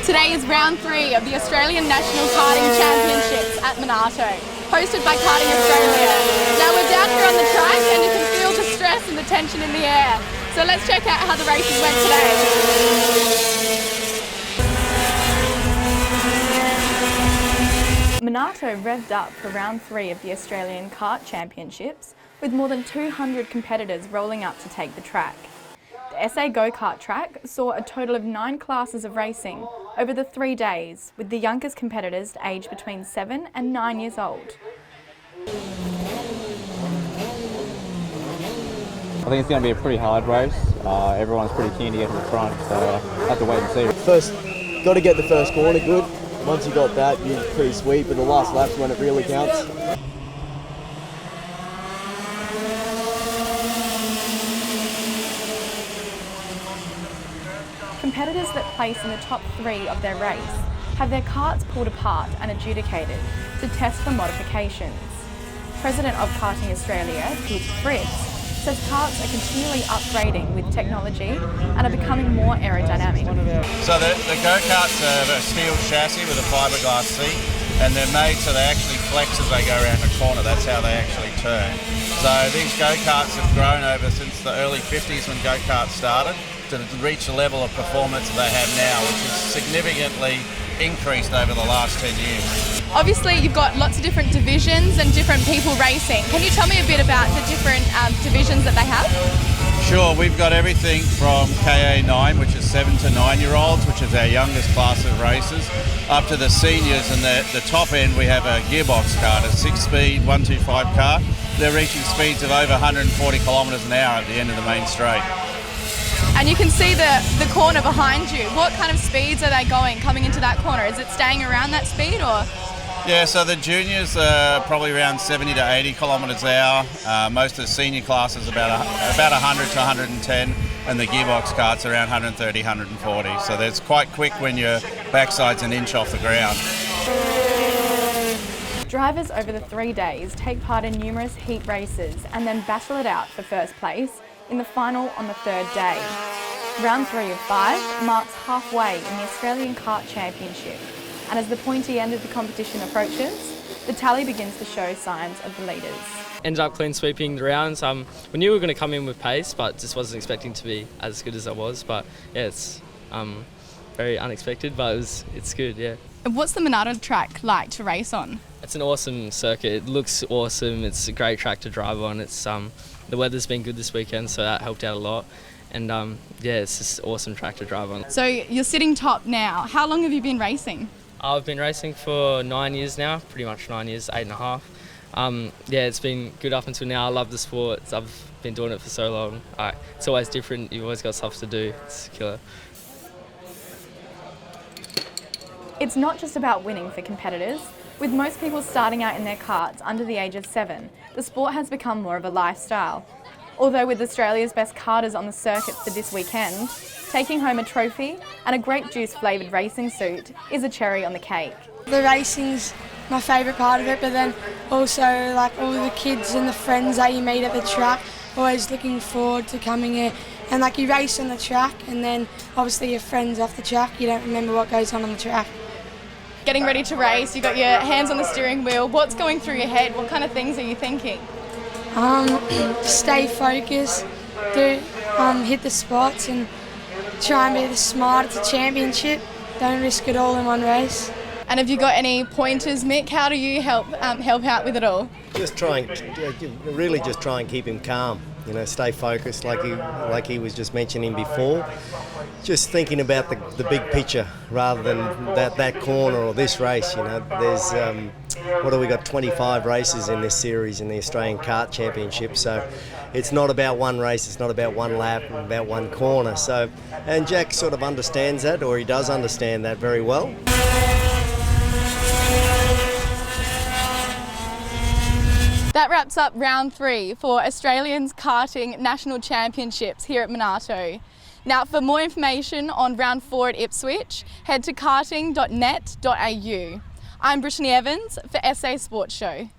Today is round 3 of the Australian National Karting Championships at Monarto, hosted by Karting Australia. Now we're down here on the track and you can feel the stress and the tension in the air. So let's check out how the races went today. Monarto revved up for round 3 of the Australian Kart Championships with more than 200 competitors rolling up to take the track. The SA go-kart track saw a total of 9 classes of racing over the 3 days, with the youngest competitors aged between 7 and 9 years old. I think it's going to be a pretty hard race. Everyone's pretty keen to get to the front, so I'll have to wait and see. First, got to get the first corner good. Once you got that, you're pretty sweet, but the last lap's when it really counts. Competitors that place in the top 3 of their race have their karts pulled apart and adjudicated to test for modifications. President of Karting Australia, Brittany, says karts are continually upgrading with technology and are becoming more aerodynamic. So the go-karts have a steel chassis with a fiberglass seat, and they're made so they actually flex as they go around the corner. That's how they actually turn. So these go-karts have grown over since the early 50s when go-karts started to reach the level of performance they have now, which is significantly increased over the last 10 years. Obviously you've got lots of different divisions and different people racing. Can you tell me a bit about the different divisions that they have? Sure, we've got everything from KA9, which is 7 to 9-year-olds, which is our youngest class of racers, up to the seniors, and the top end we have a gearbox kart, a 6-speed 125 kart. They're reaching speeds of over 140 kilometres an hour at the end of the main straight. And you can see the corner behind you. What kind of speeds are they going coming into that corner? Is it staying around that speed or? Yeah, so the juniors are probably around 70 to 80 kilometres an hour. Most of the senior classes about 100 to 110, and the gearbox karts around 130, 140. So that's quite quick when your backside's an inch off the ground. Drivers over the 3 days take part in numerous heat races and then battle it out for first place in the final on the 3rd day. Round 3 of 5 marks halfway in the Australian Kart Championship, and as the pointy end of the competition approaches, the tally begins to show signs of the leaders. Ended up clean sweeping the rounds. We knew we were going to come in with pace, but just wasn't expecting to be as good as I was. But yeah, it's very unexpected, but it's good, yeah. And what's the Monarto track like to race on? It's an awesome circuit. It looks awesome. It's a great track to drive on. It's the weather's been good this weekend, so that helped out a lot. And yeah, it's just an awesome track to drive on. So you're sitting top now. How long have you been racing? I've been racing for 9 years now, pretty much 9 years, 8.5. Yeah, it's been good up until now. I love the sport. I've been doing it for so long. It's always different. You've always got stuff to do. It's killer. It's not just about winning for competitors. With most people starting out in their karts under the age of 7, the sport has become more of a lifestyle. Although with Australia's best karters on the circuit for this weekend, taking home a trophy and a grape juice flavoured racing suit is a cherry on the cake. The racing's my favourite part of it, but then also like all the kids and the friends that you meet at the track, always looking forward to coming here. And like you race on the track and then obviously your friends off the track, you don't remember what goes on the track. Getting ready to race, you've got your hands on the steering wheel. What's going through your head? What kind of things are you thinking? Stay focused, hit the spots and try and be the smart. It's a championship, don't risk it all in one race. And have you got any pointers, Mick? How do you help out with it all? Just try and keep him calm. You know, stay focused, like he was just mentioning before. Just thinking about the big picture rather than that corner or this race. You know, there's we got 25 races in this series in the Australian Kart Championship. So it's not about one race, it's not about one lap, it's about one corner. So, and Jack sort of understands that, or he does understand that very well. That wraps up round 3 for Australians Karting National Championships here at Monarto. Now for more information on round 4 at Ipswich, head to karting.net.au. I'm Brittany Evins for SA Sports Show.